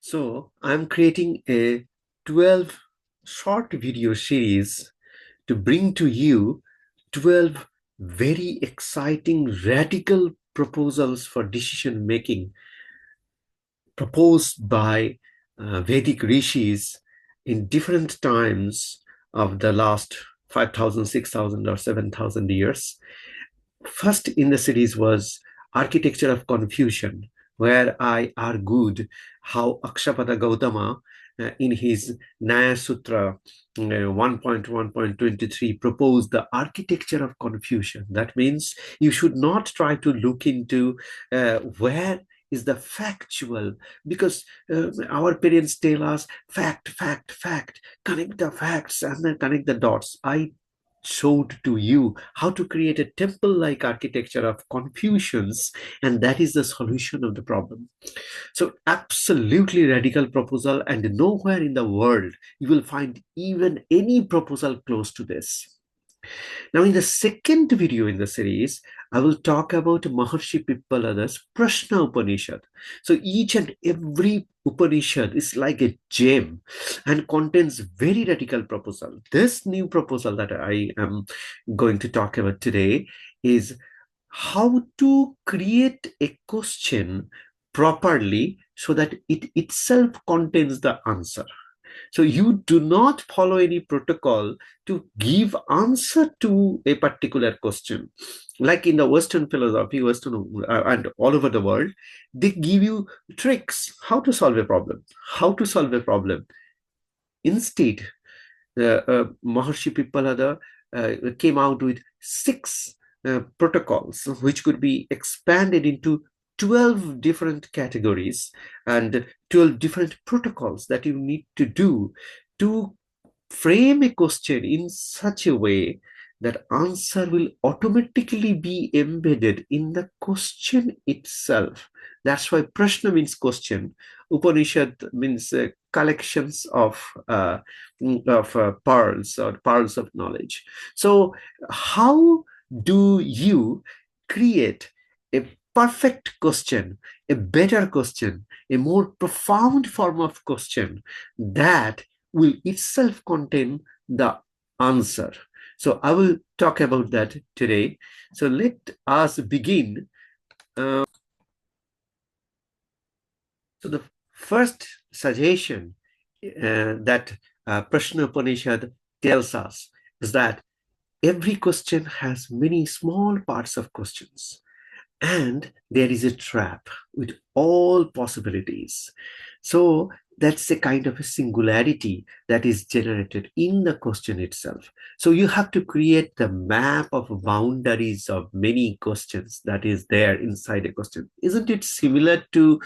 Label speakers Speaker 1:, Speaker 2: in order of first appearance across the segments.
Speaker 1: So I'm creating a 12 short video series to bring to you 12 very exciting radical proposals for decision making proposed by Vedic rishis in different times of the last 5,000, 6,000, or 7,000 years. First in the series was Architecture of Confusion, where I argued how Akshapada Gautama, in his Nyaya Sutra 1.1.23, proposed the architecture of confusion. That means you should not try to look into where is the factual, because our parents tell us fact, fact, fact, connect the facts and then connect the dots. I showed to you how to create a temple-like architecture of confusions, and that is the solution of the problem. So absolutely radical proposal, and nowhere in the world you will find even any proposal close to this. Now, in the second video in the series, I will talk about Maharshi Pippalada's Prashna Upanishad. So each and every Upanishad is like a gem and contains very radical proposal. This new proposal that I am going to talk about today is how to create a question properly so that it itself contains the answer. So you do not follow any protocol to give answer to a particular question. Like in the Western philosophy, and all over the world, they give you tricks how to solve a problem, how to solve a problem. Instead, Maharshi Pippalada came out with six protocols which could be expanded into 12 different categories and 12 different protocols that you need to do to frame a question in such a way that answer will automatically be embedded in the question itself. That's why Prashna means question. Upanishad means collections of pearls or pearls of knowledge. So how do you create a perfect question, a better question, a more profound form of question that will itself contain the answer? So I will talk about that today. So let us begin. So the first suggestion that Prashna Upanishad tells us is that every question has many small parts of questions, and there is a trap with all possibilities. So that's a kind of a singularity that is generated in the question itself. So you have to create the map of boundaries of many questions that is there inside a question. Isn't it similar to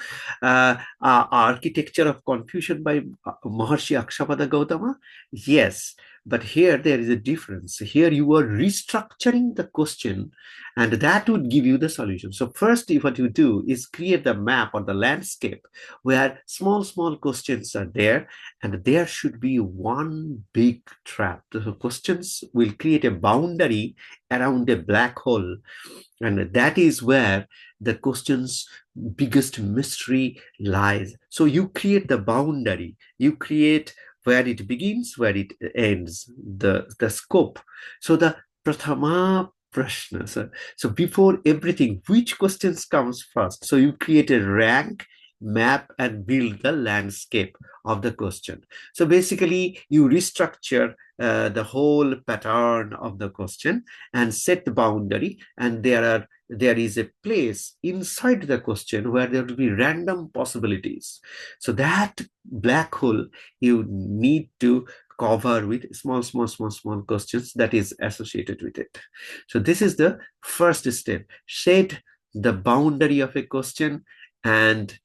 Speaker 1: architecture of confusion by Maharshi Akshapada Gautama? Yes, but here there is a difference. Here you are restructuring the question, and that would give you the solution. So first, what you do is create the map or the landscape where small, small questions are there, and there should be one big trap. The questions will create a boundary around a black hole, and that is where the question's biggest mystery lies. So you create the boundary, you create where it begins, where it ends, the scope. So the Prathama Prashna. So before everything, which questions comes first? So you create a rank, map, and build the landscape of the question. So basically, you restructure the whole pattern of the question and set the boundary, and there is a place inside the question where there will be random possibilities. So that black hole you need to cover with small, small, small, small questions that is associated with it. So this is the first step. Set the boundary of a question and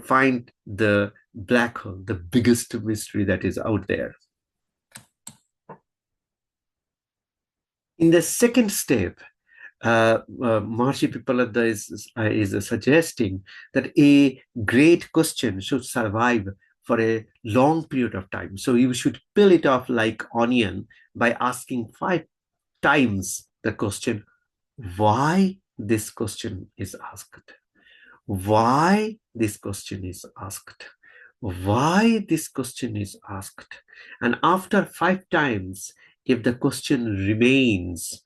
Speaker 1: find the black hole, the biggest mystery that is out there. In the second step, Maharshi Pippalada is suggesting that a great question should survive for a long period of time. So you should peel it off like onion by asking 5 times the question, why this question is asked? Why this question is asked? why this question is asked. And after 5 times, if the question remains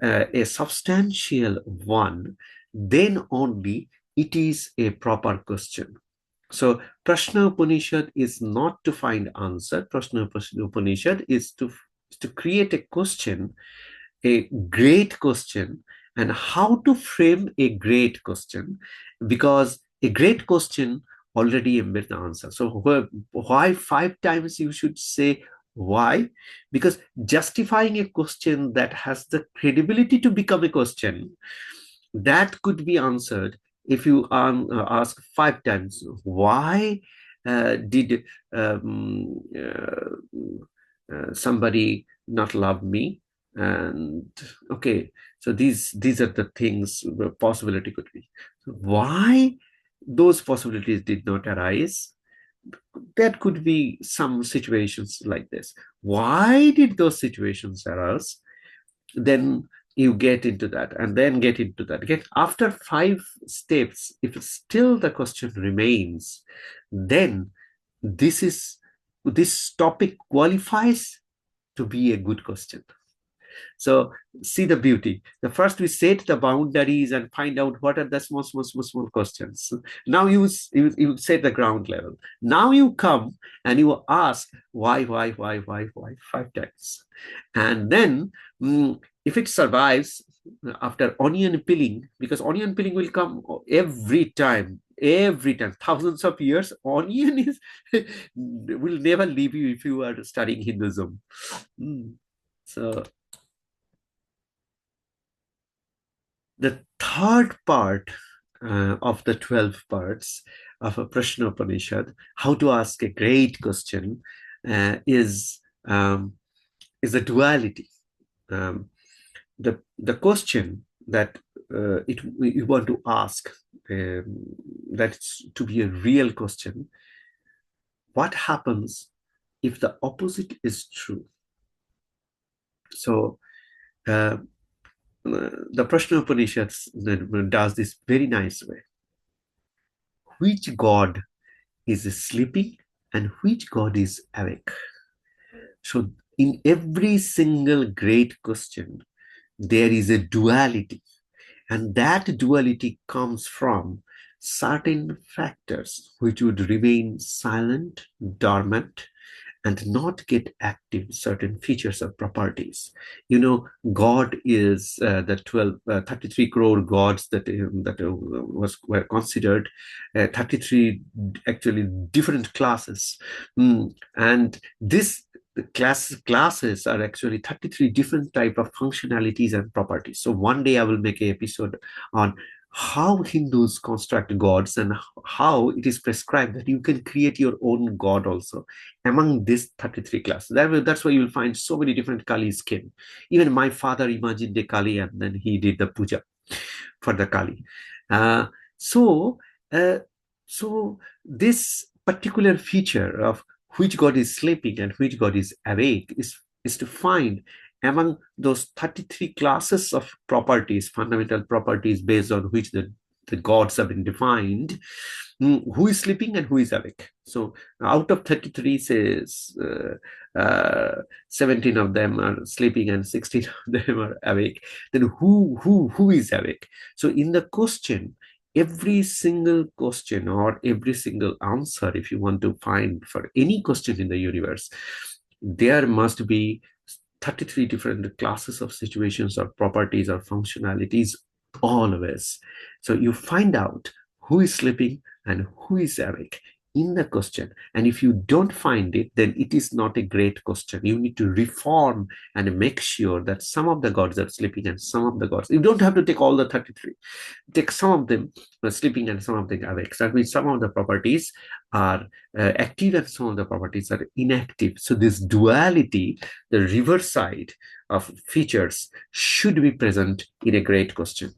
Speaker 1: a substantial one, then only it is a proper question. So Prashna Upanishad is not to find answer. Prashna Upanishad is to create a question, a great question, and how to frame a great question, because a great question already embeds the answer. So why 5 times you should say why? Because justifying a question that has the credibility to become a question, that could be answered if you ask 5 times. Why did somebody not love me? And okay, so these are the things the possibility could be. Why those possibilities did not arise? There could be some situations like this. Why did those situations arise? Then you get into that, and then get into that. Get after 5 steps, if still the question remains, then this is this topic qualifies to be a good question. So see the beauty. The first we set the boundaries and find out what are the small questions. Now you set the ground level. Now you come and you ask why 5 times, and then if it survives after onion peeling, because onion peeling will come every time, thousands of years, onion is will never leave you if you are studying Hinduism. So the third part of the 12 parts of a Prashna Upanishad, how to ask a great question, is a duality. The question that you want to ask, that's to be a real question. What happens if the opposite is true? So the Prashna Upanishad does this very nice way. Which god is sleeping and which god is awake? So in every single great question, there is a duality, and that duality comes from certain factors which would remain silent, dormant, and not get active certain features or properties. God is the 33 crore gods were considered 33 actually different classes. And this classes are actually 33 different type of functionalities and properties. So one day I will make an episode on how Hindus construct gods and how it is prescribed that you can create your own god also among these 33 classes. That's why you'll find so many different Kalis came. Even my father imagined a Kali and then he did the puja for the Kali. Uh, so, uh, so this particular feature of which god is sleeping and which god is awake is to find among those 33 classes of properties, fundamental properties based on which the gods have been defined, who is sleeping and who is awake. So out of 33 says 17 of them are sleeping and 16 of them are awake. Then who is awake? So in the question, every single question or every single answer, if you want to find for any question in the universe, there must be 33 different classes of situations or properties or functionalities always. So you find out who is sleeping and who is awake in the question. And if you don't find it, then it is not a great question. You need to reform and make sure that some of the gods are sleeping and some of the gods, you don't have to take all the 33. Take some of them sleeping and some of them awake. So that means some of the properties are active and some of the properties are inactive. So this duality, the reverse side of features, should be present in a great question.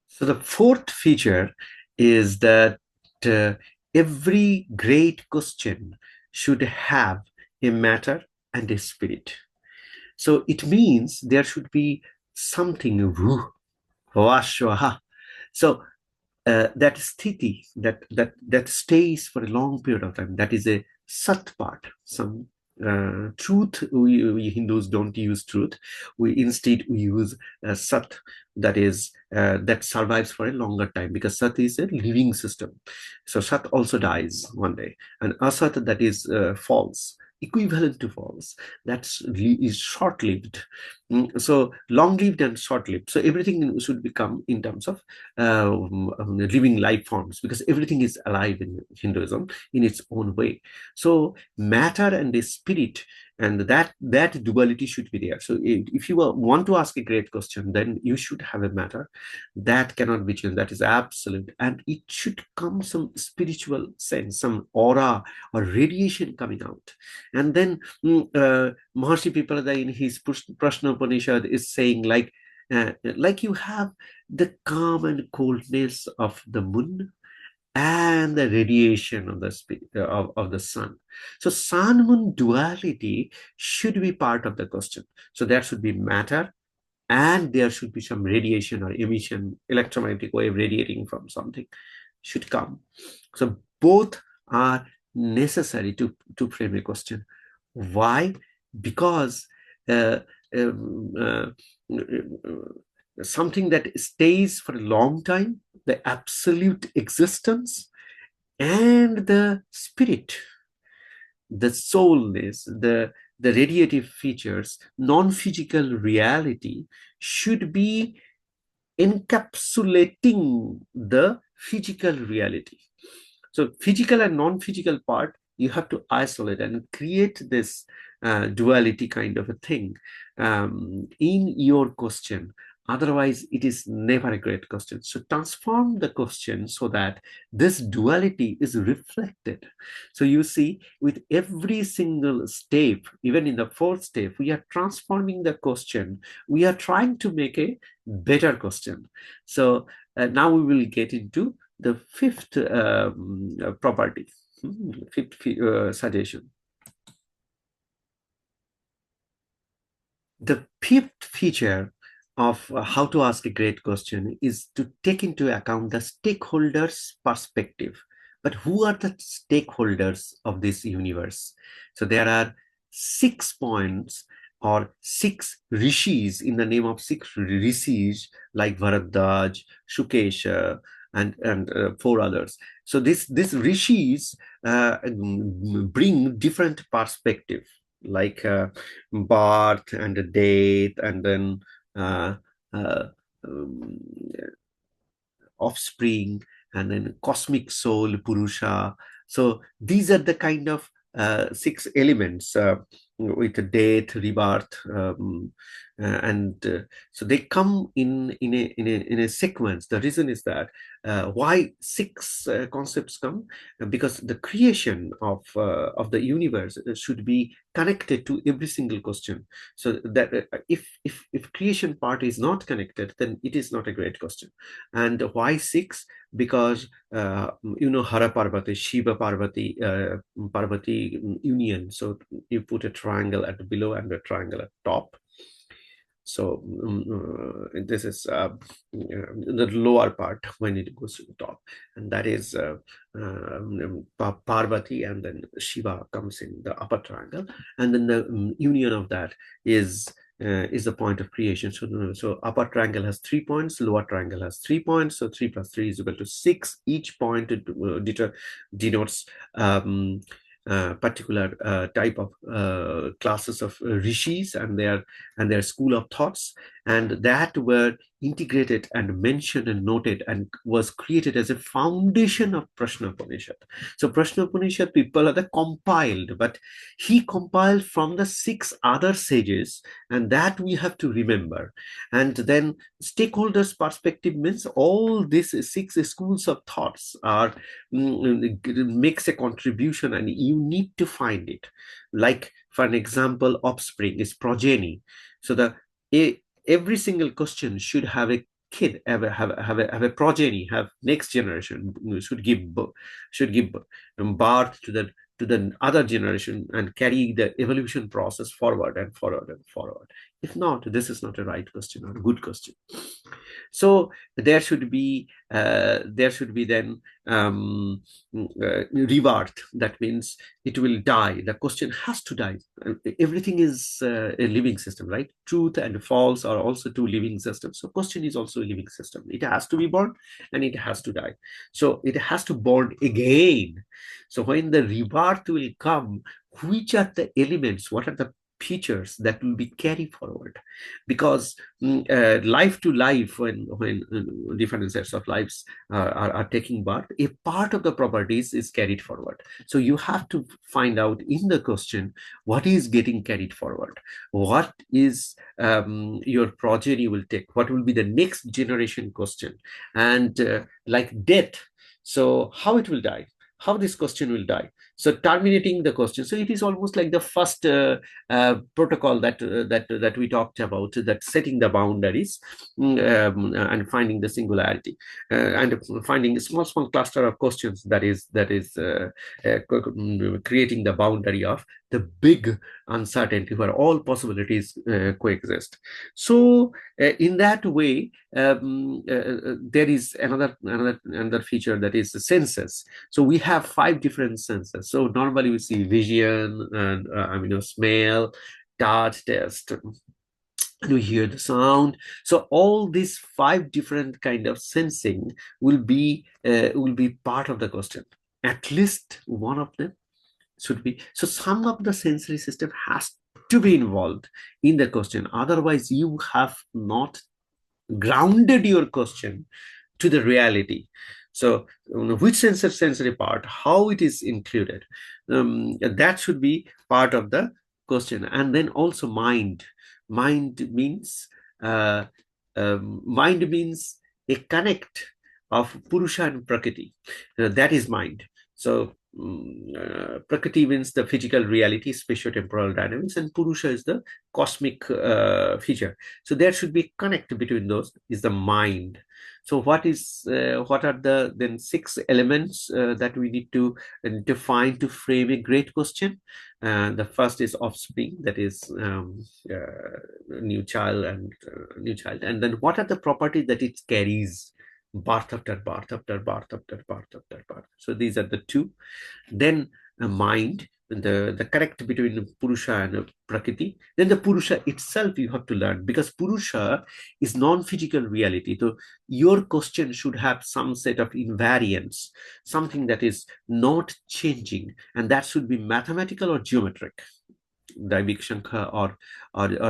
Speaker 1: So the fourth feature is that every great question should have a matter and a spirit. So it means there should be something. So that sthiti, that stays for a long period of time, that is a sat part. Some truth, we Hindus don't use truth. We use sat, that is that survives for a longer time, because sat is a living system. So sat also dies one day, and asat, that is false, equivalent to false, is short-lived. So long-lived and short-lived. So everything should become in terms of living life forms, because everything is alive in Hinduism in its own way. So matter and the spirit, and that duality should be there. So if you want to ask a great question, then you should have a matter that cannot be changed, that is absolute, and it should come some spiritual sense, some aura or radiation coming out. And then Maharshi Pippalada in his Prashna Upaniṣad is saying, like you have the calm and coldness of the moon and the radiation of of the sun. So sun moon duality should be part of the question. So there should be matter, and there should be some radiation or emission, electromagnetic wave radiating from something should come. So both are necessary to frame a question. Why? Because uh, um, uh, something that stays for a long time, the absolute existence, and the spirit, the soulness, the radiative features, non-physical reality should be encapsulating the physical reality. So physical and non-physical part, you have to isolate and create this duality kind of a thing in your question. Otherwise, it is never a great question. So transform the question so that this duality is reflected. So you see, with every single step, even in the fourth step, we are transforming the question. We are trying to make a better question. So now we will get into the fifth property, fifth suggestion. The fifth feature of how to ask a great question is to take into account the stakeholders' perspective. But who are the stakeholders of this universe? So there are 6 points or six rishis in the name of six rishis like Bharadwaj, Shukesha, and four others. So this rishis bring different perspective, like birth and death, and then uh, uh, um, offspring, and then cosmic soul, Purusha. So these are the kind of six elements with death, rebirth, and so they come in a sequence. The reason is that why six concepts come? Because the creation of the universe should be connected to every single question. So that if creation part is not connected, then it is not a great question. And why six? Because Hara Parvati, Shiva Parvati, Parvati union. So you put a triangle at below and a triangle at top. So this is the lower part when it goes to the top, and that is Parvati, and then Shiva comes in the upper triangle, and then the union of that is the point of creation. So upper triangle has 3 points, lower triangle has 3 points. So 3 plus 3 is equal to 6. Each point denotes particular type of classes of rishis and their school of thoughts, and that were integrated and mentioned and noted and was created as a foundation of Prashna Upanishad. So Prashna Upanishad people are the compiled, but he compiled from the six other sages, and that we have to remember. And then stakeholders' perspective means all these six schools of thoughts are makes a contribution, and you need to find it. Like for an example, offspring is progeny. So every single question should have a kid, have a progeny, have next generation, should give birth to the other generation and carry the evolution process forward and forward and forward. If not, this is not a right question or a good question. So there should be then reward. That means it will die. The question has to die. Everything is a living system, right? Truth and false are also two living systems. So question is also a living system. It has to be born and it has to die. So it has to born again. So when the rebirth will come, which are the elements? What are the features that will be carried forward? Because life to life, when different sets of lives are taking birth, a part of the properties is carried forward. So you have to find out in the question what is getting carried forward, what is your progeny will take, what will be the next generation question, and like death. So how it will die, how this question will die. So terminating the question. So it is almost like the first protocol that we talked about, that setting the boundaries, and finding the singularity, and finding a small cluster of questions creating the boundary of the big uncertainty where all possibilities coexist. So in that way, there is another feature, that is the senses. So we have 5 different senses. So normally we see vision and smell, touch, taste, and we hear the sound. So all these 5 different kind of sensing will be part of the question. At least one of them should be. So some of the sensory system has to be involved in the question. Otherwise, you have not grounded your question to the reality. So which sensory part, how it is included, that should be part of the question. And then also mind means a connect of purusha and prakriti. That is mind. So prakriti means the physical reality, spatio-temporal dynamics, and purusha is the cosmic feature. So there should be a connect between those, is the mind. So what are the then 6 elements that we need to define to frame a great question? The first is offspring, that is new child, and then what are the properties that it carries, birth after birth after birth after birth after birth. So these are the two. Then mind, the correct between purusha and prakriti. Then the purusha itself you have to learn, because purusha is non-physical reality. So your question should have some set of invariance, something that is not changing, and that should be mathematical or geometric, Daivik Shankha, or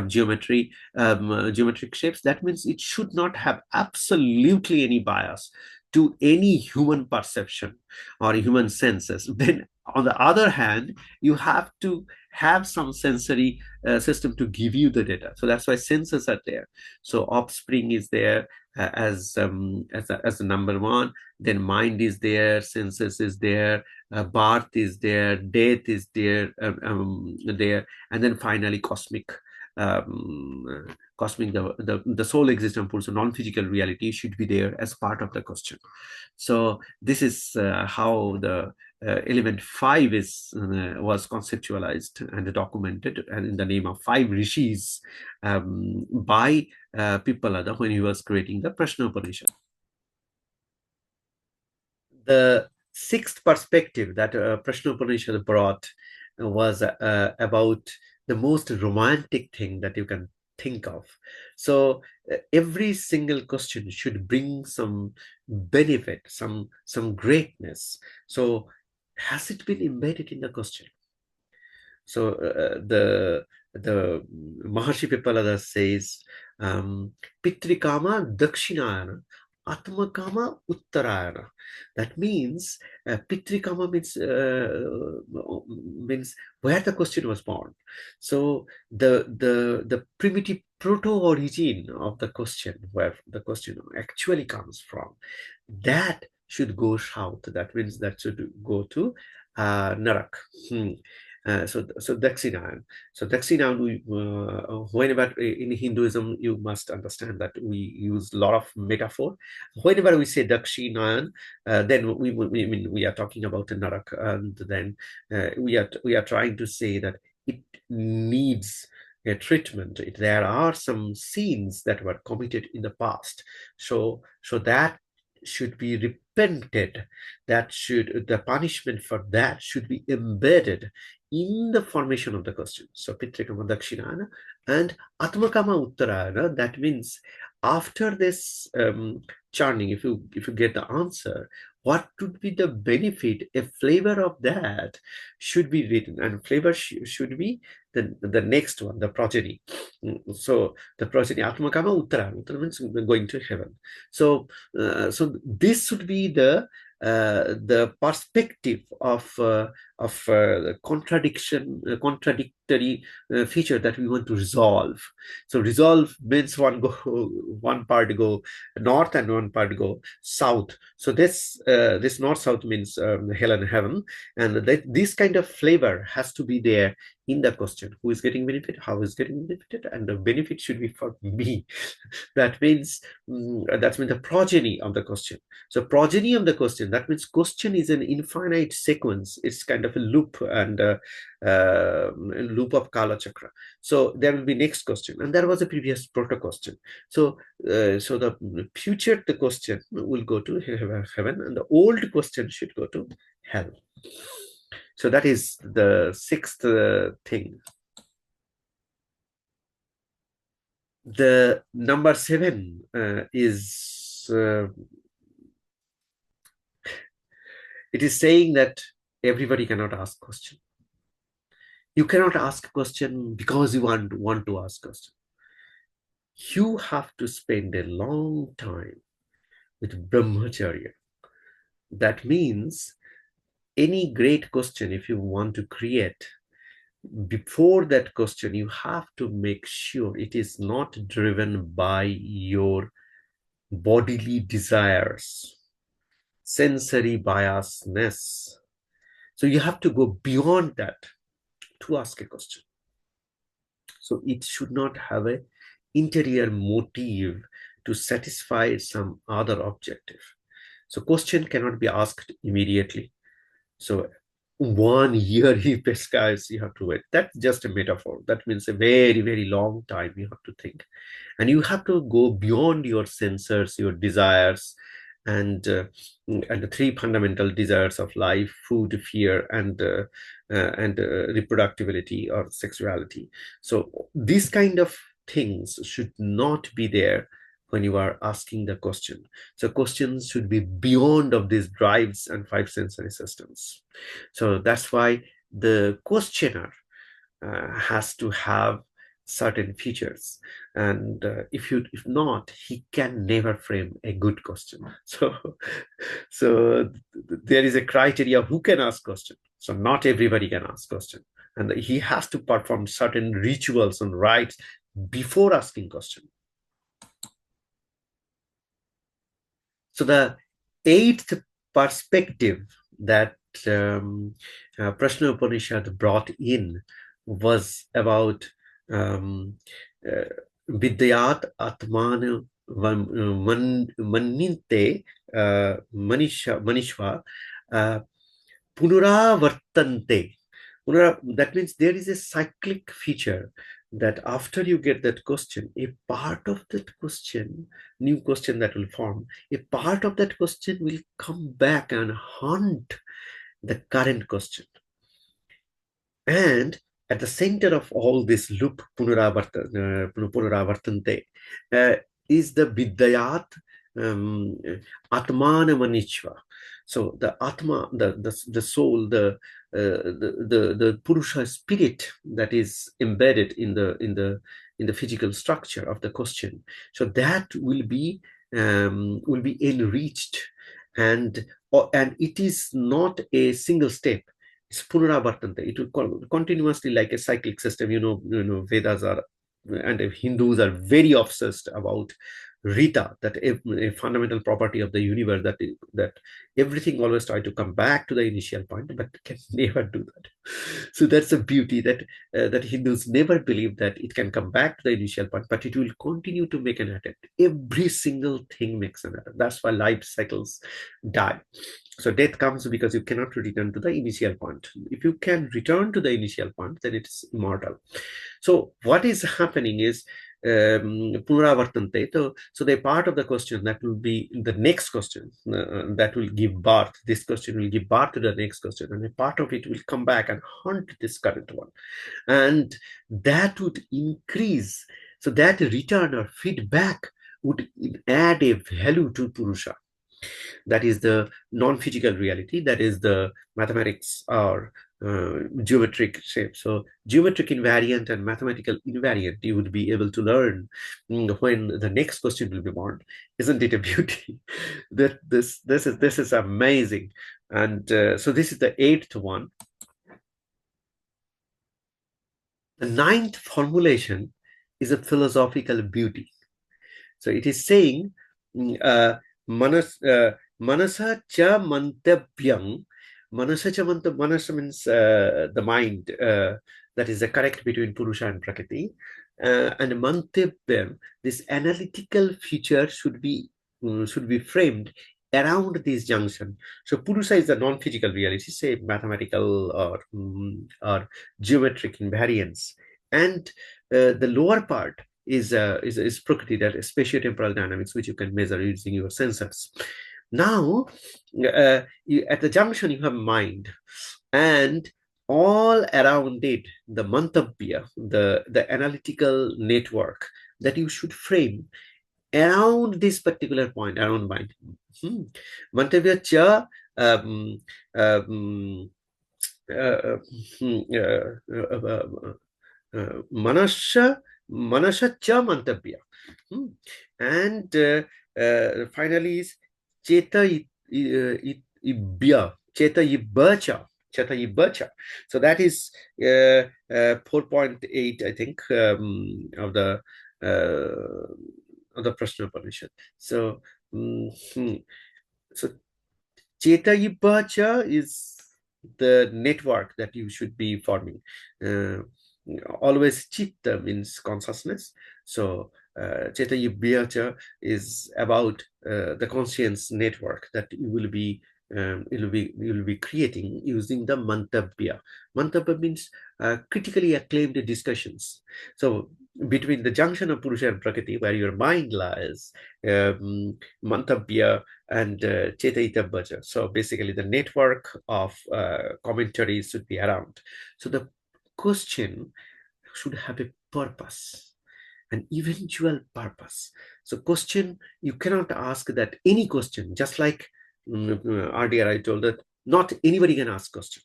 Speaker 1: geometric shapes. That means it should not have absolutely any bias to any human perception or human senses. Then, on the other hand, you have to have some sensory system to give you the data. So that's why senses are there. So offspring is there as the number one. Then mind is there, senses is there, birth is there, death is there, and then finally cosmic, the soul existence pulse, so non-physical reality should be there as part of the question. So this is how the element 5 was conceptualized and documented, and in the name of 5 rishis, by Pippalada when he was creating the Prashna Upaniṣad. The sixth perspective that Prashna Upaniṣad brought was about the most romantic thing that you can think of. So every single question should bring some benefit, some greatness. So has it been embedded in the question? So the Maharshi Pippalada says, Pitrikama Dakshinayana, Atmakama Uttarayana. That means Pitrikama means where the question was born. So the primitive proto-origin of the question, where the question actually comes from, that should go south. That means that should go to Narak. So Daksinayan. So Daksinayan, whenever in Hinduism, you must understand that we use a lot of metaphor. Whenever we say Daksinayan, then we are talking about a Narak, and then we are trying to say that it needs a treatment. There are some sins that were committed in the past. So that should be repented. That should, the punishment for that should be embedded in the formation of the question. So Pitrikama Dakshinana and Atmakama Uttarayana, that means after this churning, if you get the answer, what would be the benefit? A flavor of that should be written, and flavor should be the next one, the progeny. So the progeny, Atmakama Uttara. Uttara means going to heaven. So this should be the perspective of contradictory feature that we want to resolve. So resolve means one part go north and one part go south. So this north south means hell and heaven, and this kind of flavor has to be there in the question. Who is getting benefit? How is getting benefited? And the benefit should be for me. That means the progeny of the question. So progeny of the question, that means question is an infinite sequence. It's kind of a loop, and a loop of Kala Chakra. So there will be next question, and there was a previous proto question. So the future the question will go to heaven, and the old question should go to hell. So that is the sixth thing. The number 7 is it is saying that everybody cannot ask question. You cannot ask question because you want to ask question. You have to spend a long time with brahmacharya. That means any great question, if you want to create, before that question, you have to make sure it is not driven by your bodily desires, sensory biasness. So you have to go beyond that to ask a question. So it should not have an interior motive to satisfy some other objective. So question cannot be asked immediately. So 1 year he pescas, you have to wait. That's just a metaphor. That means a very, very long time you have to think. And you have to go beyond your sensors, your desires, and the three fundamental desires of life: food, fear, and reproductibility or sexuality. So these kind of things should not be there when you are asking the question. So questions should be beyond of these drives and five sensory systems. So that's why the questioner has to have certain features, and if not, he can never frame a good question. So there is a criteria who can ask question. So not everybody can ask question, and he has to perform certain rituals and rites before asking question. So the eighth perspective that Prashna Upaniṣad brought in was about Vidyat Atmana Maninte Manishva Punuravartante. That means there is a cyclic feature that after you get that question, a part of that question, new question that will form, a part of that question will come back and haunt the current question. And at the center of all this loop, punaravartante, is the Vidyat Atmana Manishva. So the Atma, the soul, the Purusha spirit that is embedded in the physical structure of the question. So that will be enriched, and it is not a single step. It's punaravartante. It will continuously, like a cyclic system. Vedas are, and Hindus are very obsessed about Rita, that a fundamental property of the universe, that everything always try to come back to the initial point, but can never do that. So that's a beauty that Hindus never believe that it can come back to the initial point, but it will continue to make an attempt. Every single thing makes an attempt. That's why life cycles die. So death comes because you cannot return to the initial point. If you can return to the initial point, then it's immortal. So what is happening is punaravartante. So the part of the question that will be the next question that will give birth. This question will give birth to the next question, and a part of it will come back and haunt this current one, and that would increase. So that return or feedback would add a value to Purusha. That is the non-physical reality, that is the mathematics or geometric shape. So geometric invariant and mathematical invariant you would be able to learn when the next question will be born. Isn't it a beauty? That this is amazing. And so this is the eighth one. The ninth formulation is a philosophical beauty. So it is saying, manas manasa cha mantabhyam. Manasa cha manasa means the mind. That is the correct between Purusha and Prakriti. And mantabhyam, this analytical feature should be framed around this junction. So Purusha is the non-physical reality, say mathematical or geometric invariance, and the lower part is Prakriti, that is spatiotemporal dynamics, which you can measure using your sensors. Now, at the junction, you have mind, and all around it, the mantavya, the analytical network that you should frame around this particular point, around mind. Mantavya cha um, um, uh, manasya manasya cha mantavya. And finally is cheta ibya, cheta ibbacha, cheta ibbacha. So that is 4.8, I think, of the Prashna Upaniṣad. So so cheta ibbacha is the network that you should be forming. Uh, Always chitta means consciousness. So cheta yubhyacha is about the conscience network that you will be creating using the mantavya. Mantavya means critically acclaimed discussions. So between the junction of Purusha and Prakriti, where your mind lies, mantavya and Chetaita Bhaja. So basically, the network of commentaries should be around. So the question should have a purpose, an eventual purpose. So question, you cannot ask that any question, just like earlier I told that not anybody can ask question.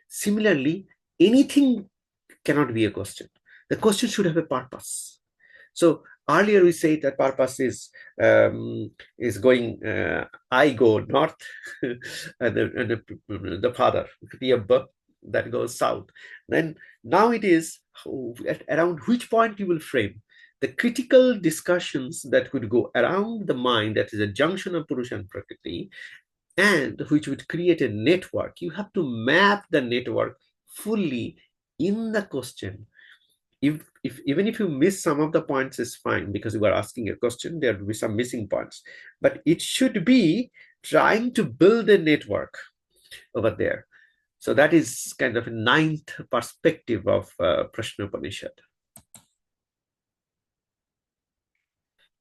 Speaker 1: Similarly, anything cannot be a question. The question should have a purpose. So earlier we say that purpose is going, I go north, and the father, that goes south. Then now it is around which point you will frame the critical discussions that could go around the mind, that is a junction of Purusha and Prakriti, and which would create a network. You have to map the network fully in the question. If even if you miss some of the points, is fine, because you are asking a question, there will be some missing points, but it should be trying to build a network over there. So that is kind of a ninth perspective of Prashna Upanishad.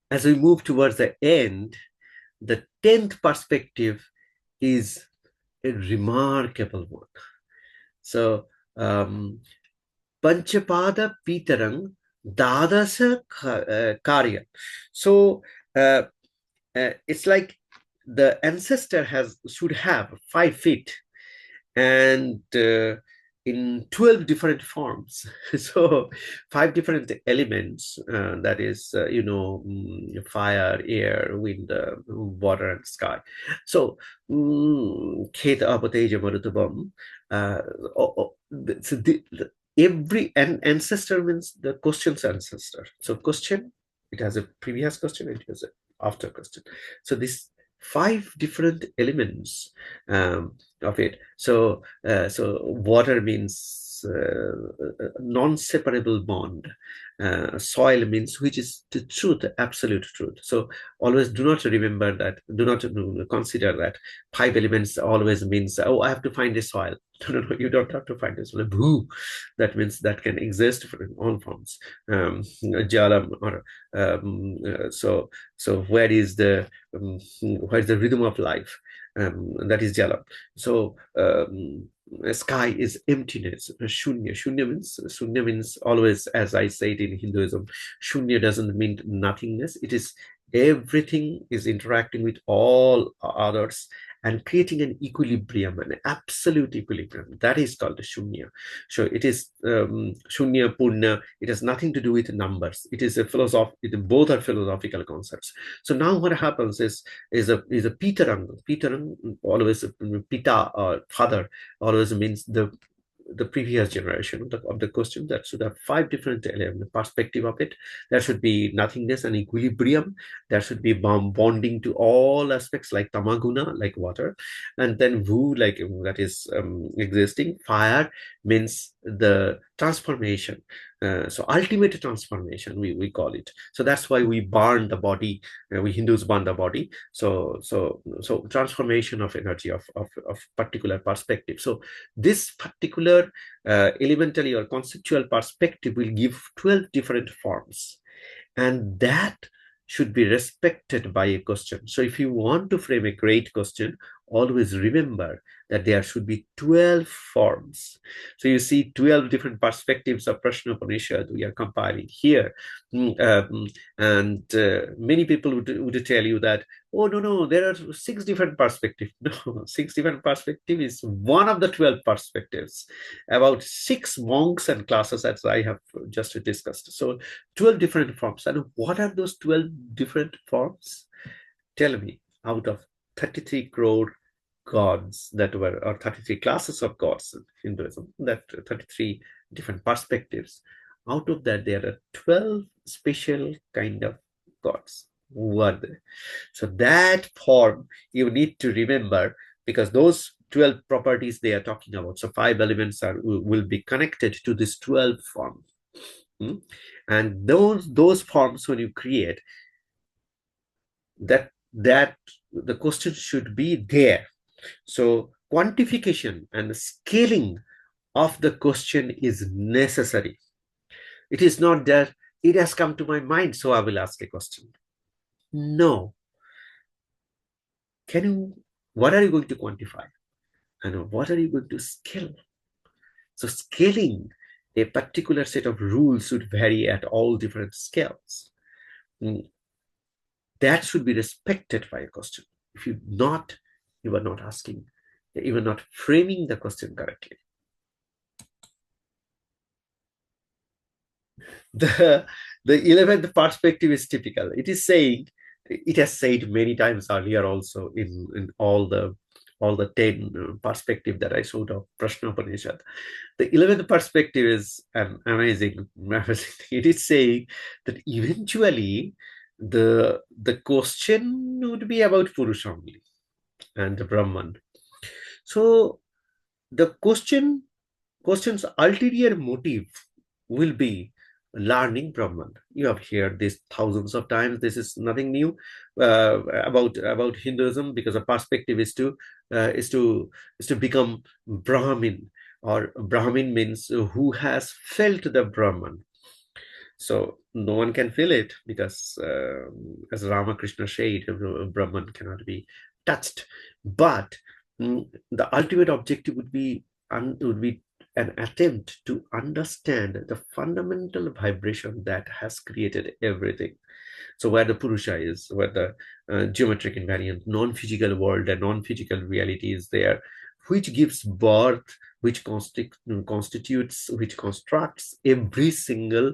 Speaker 1: As we move towards the end, the 10th perspective is a remarkable one. So Panchapada Pitarang Dadasa Karya. So it's like the ancestor should have 5 feet and in 12 different forms. So 5 different elements, that is, fire, air, wind, water, and sky. So Kheta Apateja Marutubam. So every ancestor means the question's ancestor. So question it has a previous question, and it has a after question. So this five different elements of it. So water means non-separable bond. Soil means which is the truth, absolute truth. So always do not remember that, do not consider that five elements always means, oh, I have to find a soil. No, you don't have to find a soil. Bhoo, that means that can exist in all forms. Jalam, or so where is the rhythm of life? That is Jalam. So sky is emptiness. Shunya means always, as I say it in Hinduism, Shunya doesn't mean nothingness. It is everything is interacting with all others and creating an equilibrium, an absolute equilibrium. That is called shunya. So it is shunya, purna. It has nothing to do with numbers. It is a philosophy. Both are philosophical concepts. So now what happens is a pitarang. Pitarang always, pita or father always means the previous generation of the question. That should have five different perspective of it. There should be nothingness and equilibrium. There should be bonding to all aspects, like tamaguna, like water. And then vu, like that is existing. Fire means the transformation. So ultimate transformation, we call it. So that's why we burn the body. We Hindus burn the body. So transformation of energy of particular perspective. So this particular elementary or conceptual perspective will give 12 different forms, and that should be respected by a question. So if you want to frame a great question, always remember that there should be 12 forms. So you see 12 different perspectives of Prashna Upaniṣad we are compiling here. And many people would tell you that, oh, no, there are 6 different perspectives. No, 6 different perspectives is one of the 12 perspectives, about 6 monks and classes, as I have just discussed. So 12 different forms. And what are those 12 different forms? Tell me, out of 33 crore gods that were, or 33 classes of gods in Hinduism, that 33 different perspectives, out of that there are 12 special kind of gods. What? So that form you need to remember, because those 12 properties they are talking about. So 5 elements will be connected to this 12 form. And those forms, when you create, that the question should be there. So quantification and scaling of the question is necessary. It is not that it has come to my mind, so I will ask a question. No. What are you going to quantify? And what are you going to scale? So scaling a particular set of rules should vary at all different scales. That should be respected by a question. If you are not asking, you are not framing the question correctly. The 11th perspective is typical. It is saying, it has said many times earlier also in all the 10 perspective that I showed of Prashna Upaniṣad. The 11th perspective is an amazing thing. It is saying that eventually the question would be about Purusha only and the Brahman. So the question's ulterior motive will be learning Brahman. You have heard this thousands of times. This is nothing new about Hinduism, because the perspective is to become Brahmin, or Brahmin means who has felt the Brahman. So no one can feel it, because as Ramakrishna said, Brahman cannot be touched. But the ultimate objective would be an attempt to understand the fundamental vibration that has created everything. So where the Purusha is, where the geometric invariant non-physical world and non-physical reality is there, which gives birth, which constitutes, which constructs every single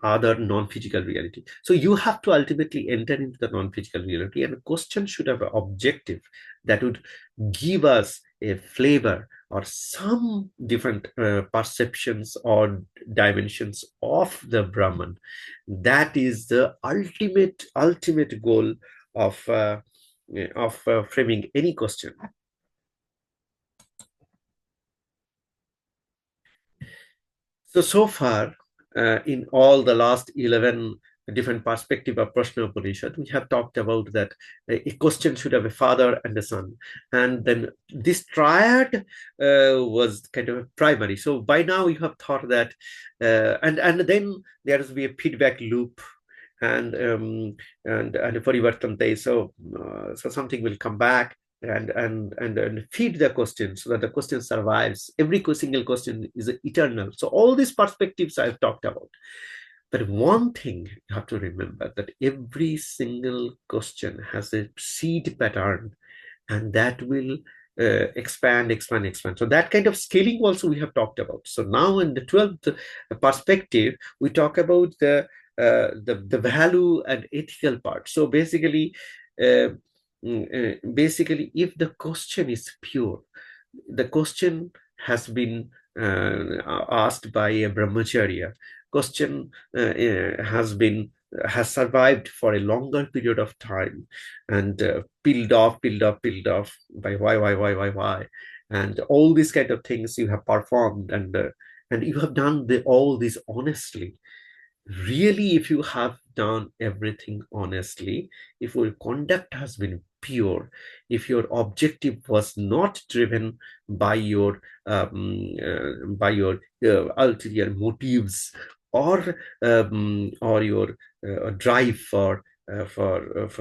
Speaker 1: other non-physical reality. So you have to ultimately enter into the non-physical reality, and the question should have an objective that would give us a flavor or some different perceptions or dimensions of the Brahman. That is the ultimate goal of framing any question. So far, in all the last 11 different perspective of Prashna Upaniṣad, we have talked about that a question should have a father and a son. And then this triad was kind of a primary. So by now you have thought that, and then there has to be a feedback loop and a parivartante. So something will come back and feed the question so that the question survives. Every single question is eternal. So all these perspectives I've talked about. But one thing you have to remember, that every single question has a seed pattern, and that will expand. So that kind of scaling also we have talked about. So now in the 12th perspective, we talk about the value and ethical part. So uh, basically, if the question is pure, the question has been asked by a brahmacharya. Question has survived for a longer period of time, and peeled off by why, and all these kind of things you have performed, and you have done all this honestly. Really, if you have done everything honestly, if your conduct has been pure, if your objective was not driven by your ulterior motives, or your drive for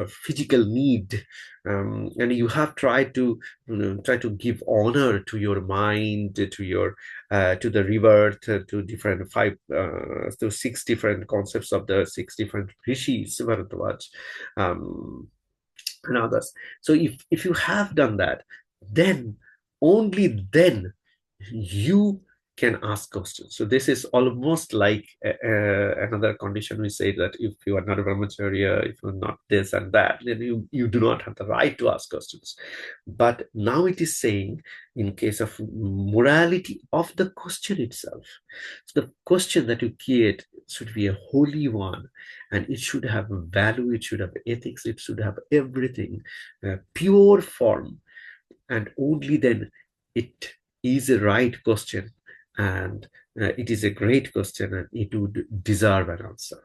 Speaker 1: physical need, and you have tried to try to give honor to your mind, to the rebirth, to different to six different concepts of the six different rishis, Bharadwaj, and others. So if you have done that, then only then you can ask questions. So this is almost like another condition. We say that if you are not a brahmacharya, if you're not this and that, then you do not have the right to ask questions. But now it is saying, in case of morality of the question itself, so the question that you create should be a holy one, and it should have value, it should have ethics, it should have everything, pure form, and only then it is a right question, and it is a great question, and it would deserve an answer.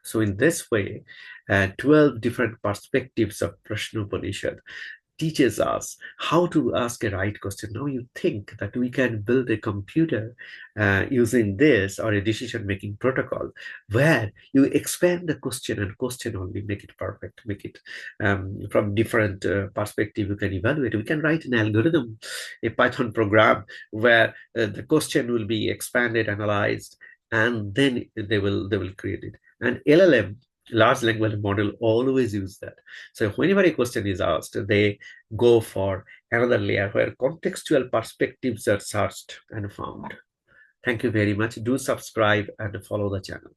Speaker 1: So in this way, 12 different perspectives of Prashna Upanishad teaches us how to ask a right question. Now you think that we can build a computer using this, or a decision-making protocol, where you expand the question and question only, make it perfect, make it from different perspective you can evaluate. We can write an algorithm, a Python program, where the question will be expanded, analyzed, and then they will create it. And LLM, large language model, always use that. So whenever a question is asked, they go for another layer where contextual perspectives are searched and found. Thank you very much. Do subscribe and follow the channel.